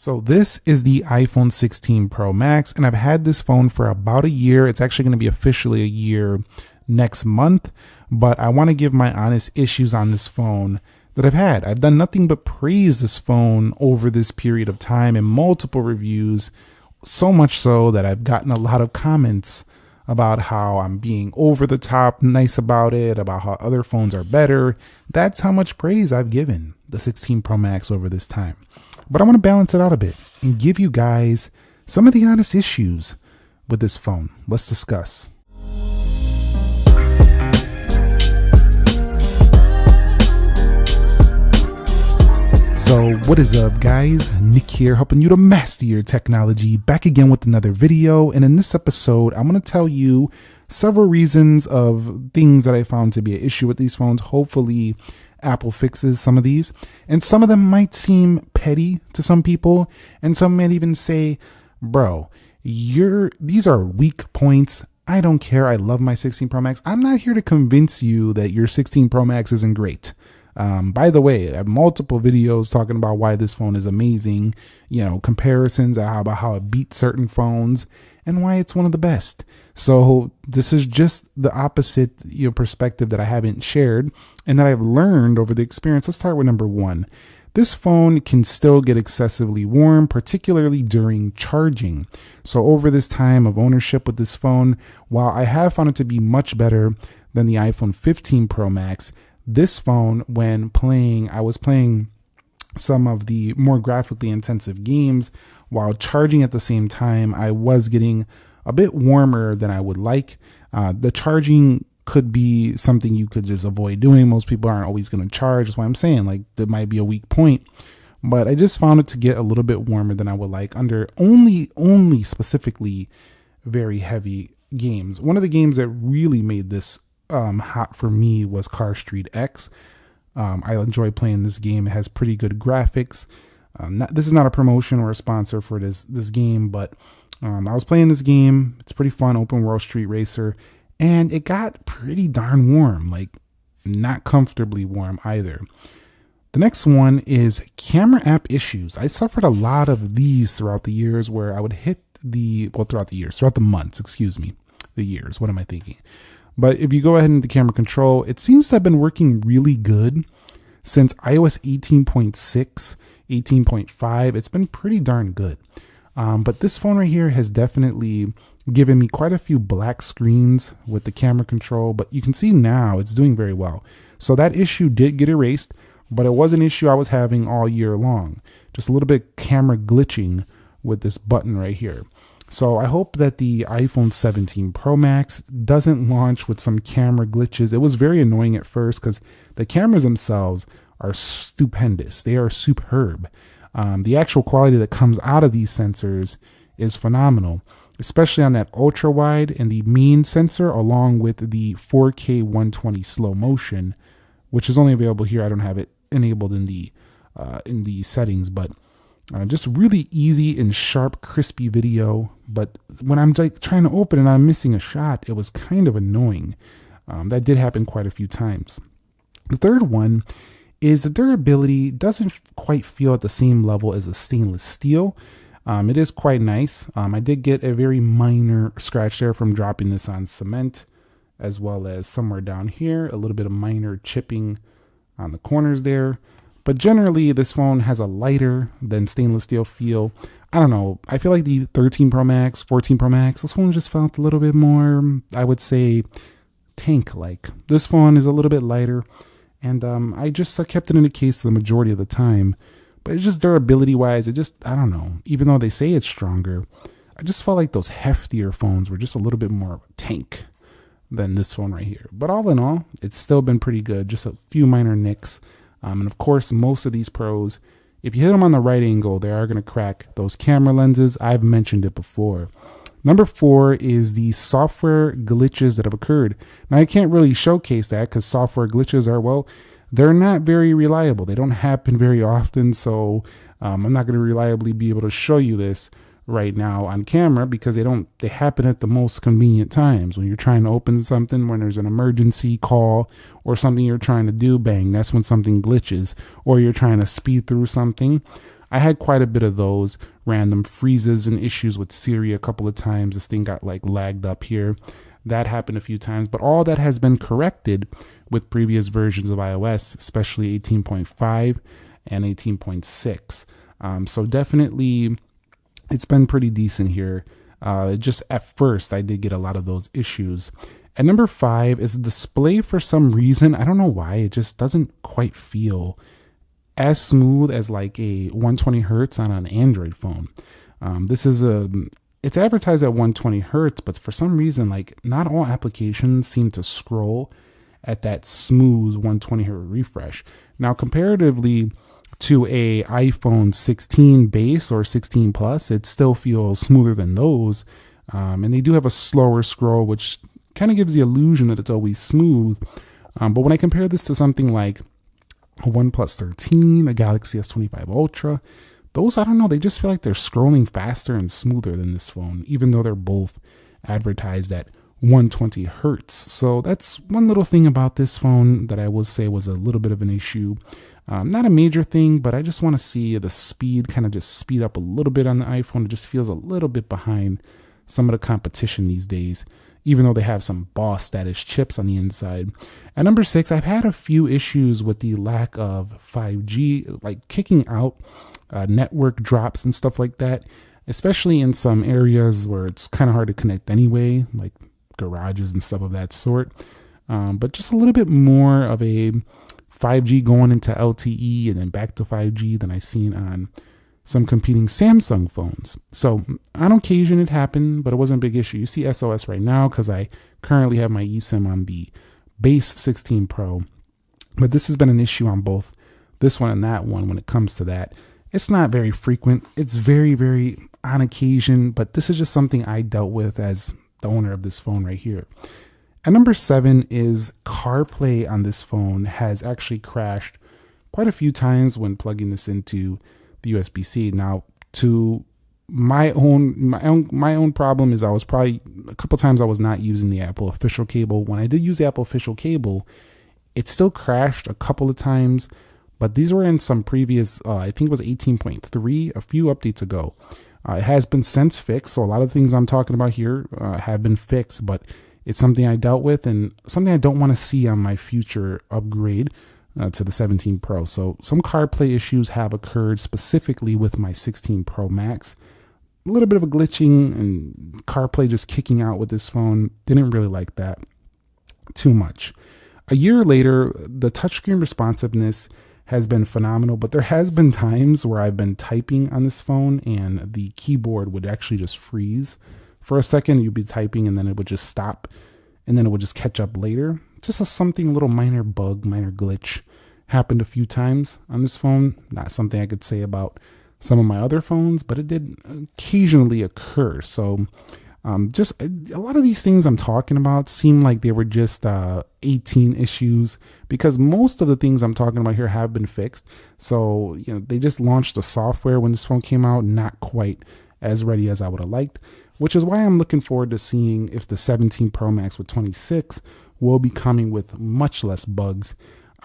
So this is the iPhone 16 Pro Max, and I've had this phone for about a year. It's actually going to be officially a year next month, but I want to give my honest issues on this phone that I've had. I've done nothing but praise this phone over this period of time in multiple reviews, so much so that I've gotten a lot of comments about how I'm being over the top nice about it, about how other phones are better. That's how much praise I've given the 16 Pro Max over this time. But I want to balance it out a bit and give you guys some of the honest issues with this phone. Let's discuss. So what is up, guys? Nick here, helping you to master your technology, back again with another video. And in this episode, I'm going to tell you several reasons of things that I found to be an issue with these phones. Hopefully Apple fixes some of these, and some of them might seem petty to some people, and some might even say, bro, these are weak points. I don't care. I love my 16 Pro Max. I'm not here to convince you that your 16 Pro Max isn't great. By the way, I have multiple videos talking about why this phone is amazing, comparisons about how it beats certain phones and why it's one of the best. So this is just the opposite perspective that I haven't shared and that I've learned over the experience. Let's start with number one. This phone can still get excessively warm, particularly during charging. So over this time of ownership with this phone, while I have found it to be much better than the iPhone 15 Pro Max, this phone, when I was playing some of the more graphically intensive games while charging at the same time, I was getting a bit warmer than I would like. The charging could be something you could just avoid doing. Most people aren't always going to charge. That's why I'm saying there might be a weak point, but I just found it to get a little bit warmer than I would like under only specifically very heavy games. One of the games that really made this hot for me was Car Street X. I enjoy playing this game. It has pretty good graphics. This is not a promotion or a sponsor for this game, but I was playing this game. It's pretty fun, open world street racer, and it got pretty darn warm, not comfortably warm either. The next one is camera app issues. I suffered a lot of these throughout the years where I would hit throughout the months, the years. What am I thinking? But if you go ahead into camera control, it seems to have been working really good since iOS 18.6, 18.5. It's been pretty darn good. But this phone right here has definitely given me quite a few black screens with the camera control, but you can see now it's doing very well. So that issue did get erased, but it was an issue I was having all year long. Just a little bit camera glitching with this button right here. So I hope that the iPhone 17 Pro Max doesn't launch with some camera glitches. It was very annoying at first because the cameras themselves are stupendous. They are superb. The actual quality that comes out of these sensors is phenomenal, especially on that ultra wide and the main sensor, along with the 4K 120 slow motion, which is only available here. I don't have it enabled in the settings, but just really easy and sharp, crispy video. But when I'm trying to open it and I'm missing a shot, it was kind of annoying. That did happen quite a few times. The third one is the durability doesn't quite feel at the same level as the stainless steel. It is quite nice. I did get a very minor scratch there from dropping this on cement, as well as somewhere down here, a little bit of minor chipping on the corners there. But generally, this phone has a lighter than stainless steel feel. I don't know. I feel like the 13 Pro Max, 14 Pro Max, this phone just felt a little bit more, I would say, tank-like. This phone is a little bit lighter, and I kept it in the case the majority of the time. But it's just durability-wise, I don't know. Even though they say it's stronger, I just felt like those heftier phones were just a little bit more of a tank than this phone right here. But all in all, it's still been pretty good. Just a few minor nicks. And of course, most of these pros, if you hit them on the right angle, they are going to crack those camera lenses. I've mentioned it before. Number 4 is the software glitches that have occurred. Now, I can't really showcase that because software glitches they're not very reliable. They don't happen very often. So I'm not going to reliably be able to show you this right now on camera because they happen at the most convenient times. When you're trying to open something, when there's an emergency call or something you're trying to do, bang, that's when something glitches. Or you're trying to speed through something. I had quite a bit of those random freezes and issues with Siri a couple of times. This thing got like lagged up here. That happened a few times, but all that has been corrected with previous versions of iOS, especially 18.5 and 18.6. So definitely it's been pretty decent here. Just at first, I did get a lot of those issues. At number 5 is the display. For some reason, I don't know why, it just doesn't quite feel as smooth as like a 120 hertz on an Android phone. It's advertised at 120 hertz, but for some reason, like not all applications seem to scroll at that smooth 120 hertz refresh. Now, comparatively to a iPhone 16 base or 16 plus, it still feels smoother than those. And they do have a slower scroll, which kind of gives the illusion that it's always smooth. But when I compare this to something like a OnePlus 13, a Galaxy S25 Ultra, those, I don't know, they just feel like they're scrolling faster and smoother than this phone, even though they're both advertised at 120 hertz. So that's one little thing about this phone that I will say was a little bit of an issue. Not a major thing, but I just want to see the speed kind of just speed up a little bit on the iPhone. It just feels a little bit behind some of the competition these days, even though they have some boss status chips on the inside. At number 6, I've had a few issues with the lack of 5G, like kicking out network drops and stuff like that, especially in some areas where it's kind of hard to connect anyway, like garages and stuff of that sort. But just a little bit more of a 5G going into LTE and then back to 5G than I've seen on some competing Samsung phones. So on occasion it happened, but it wasn't a big issue. You see SOS right now because I currently have my eSIM on the base 16 Pro, but this has been an issue on both this one and that one when it comes to that. It's not very frequent. It's very, very on occasion, but this is just something I dealt with as the owner of this phone right here. At number 7 is CarPlay on this phone has actually crashed quite a few times when plugging this into the USB-C. Now, to my own problem is I was probably a couple times I was not using the Apple official cable. When I did use the Apple official cable, it still crashed a couple of times, but these were in some previous, I think it was 18.3, a few updates ago. It has been since fixed, so a lot of things I'm talking about here have been fixed, but it's something I dealt with and something I don't want to see on my future upgrade to the 17 Pro. So some CarPlay issues have occurred specifically with my 16 Pro Max. A little bit of a glitching and CarPlay just kicking out with this phone. Didn't really like that too much. A year later, the touchscreen responsiveness has been phenomenal, but there has been times where I've been typing on this phone and the keyboard would actually just freeze. For a second, you'd be typing and then it would just stop and then it would just catch up later. Just a little minor bug, minor glitch happened a few times on this phone. Not something I could say about some of my other phones, but it did occasionally occur. So just a lot of these things I'm talking about seem like they were just 18 issues because most of the things I'm talking about here have been fixed. So, you know, they just launched the software when this phone came out, not quite as ready as I would have liked, which is why I'm looking forward to seeing if the 17 Pro Max with 26 will be coming with much less bugs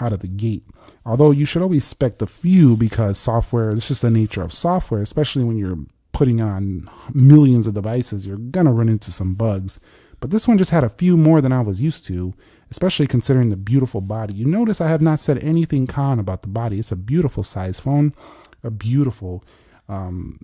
out of the gate. Although you should always expect a few because software, it's just the nature of software, especially when you're putting on millions of devices, you're gonna run into some bugs. But this one just had a few more than I was used to, especially considering the beautiful body. You notice I have not said anything con about the body. It's a beautiful size phone, a beautiful,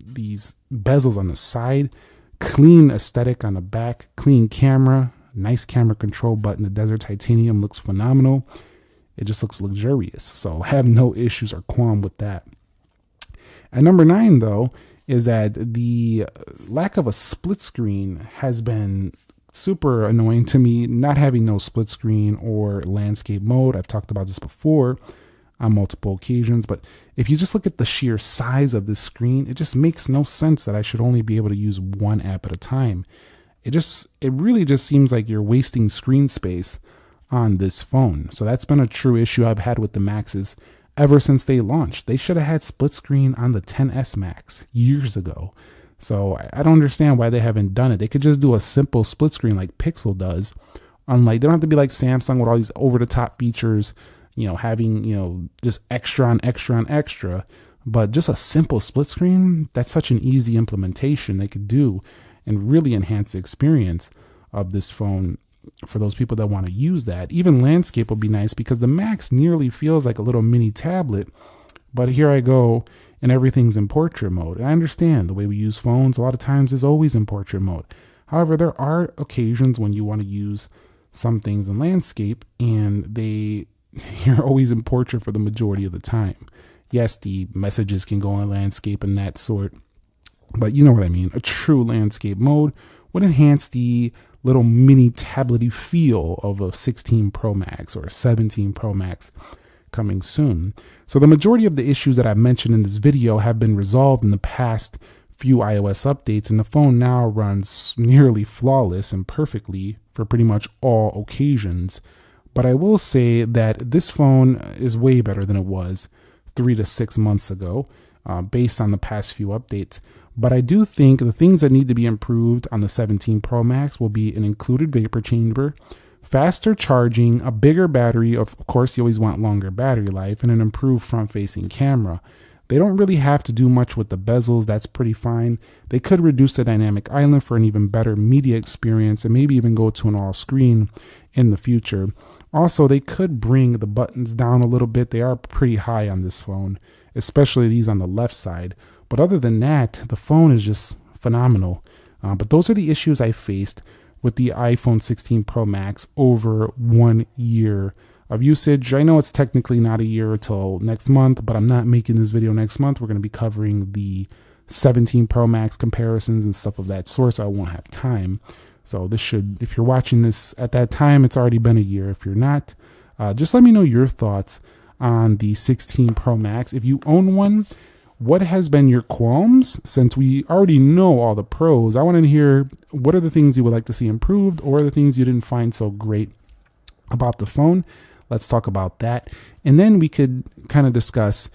these bezels on the side, clean aesthetic on the back, clean camera, nice camera control button. The Desert Titanium looks phenomenal. It just looks luxurious. So I have no issues or qualm with that. At number 9, though, is that the lack of a split screen has been super annoying to me. Not having no split screen or landscape mode. I've talked about this before on multiple occasions, but if you just look at the sheer size of this screen, it just makes no sense that I should only be able to use one app at a time. It really just seems like you're wasting screen space on this phone. So that's been a true issue I've had with the Maxes ever since they launched. They should have had split screen on the XS Max years ago. So I don't understand why they haven't done it. They could just do a simple split screen like Pixel does. Unlike, they don't have to be like Samsung with all these over the top features, you know, having, you know, just extra on extra on extra. but just a simple split screen, that's such an easy implementation they could do and really enhance the experience of this phone for those people that want to use that. Even landscape would be nice because the Max nearly feels like a little mini tablet, but here I go and everything's in portrait mode. And I understand the way we use phones a lot of times is always in portrait mode. However, there are occasions when you want to use some things in landscape and you're always in portrait for the majority of the time. Yes, the messages can go in landscape and that sort, but you know what I mean. A true landscape mode would enhance the little mini tablety feel of a 16 Pro Max or a 17 Pro Max coming soon. So the majority of the issues that I've mentioned in this video have been resolved in the past few iOS updates, and the phone now runs nearly flawless and perfectly for pretty much all occasions. But I will say that this phone is way better than it was 3 to 6 months ago, based on the past few updates. But I do think the things that need to be improved on the 17 Pro Max will be an included vapor chamber, faster charging, a bigger battery, of course you always want longer battery life, and an improved front-facing camera. They don't really have to do much with the bezels, that's pretty fine. They could reduce the dynamic island for an even better media experience and maybe even go to an all-screen in the future. Also, they could bring the buttons down a little bit. They are pretty high on this phone, especially these on the left side. But other than that, the phone is just phenomenal. But those are the issues I faced with the iPhone 16 Pro Max over 1 year of usage. I know it's technically not a year until next month, but I'm not making this video next month. We're going to be covering the 17 Pro Max comparisons and stuff of that sort, so I won't have time. So this should, if you're watching this at that time, it's already been a year. If you're not, just let me know your thoughts on the 16 Pro Max. If you own one, what has been your qualms? Since we already know all the pros, I want to hear what are the things you would like to see improved or the things you didn't find so great about the phone. Let's talk about that. And then we could kind of discuss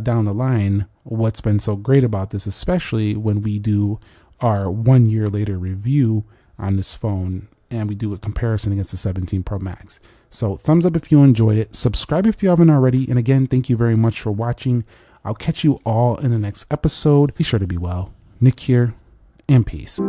down the line what's been so great about this, especially when we do our 1 year later review on this phone and we do a comparison against the 17 Pro Max. So thumbs up if you enjoyed it. Subscribe if you haven't already. And again, thank you very much for watching. I'll catch you all in the next episode. Be sure to be well. Nick here, and peace.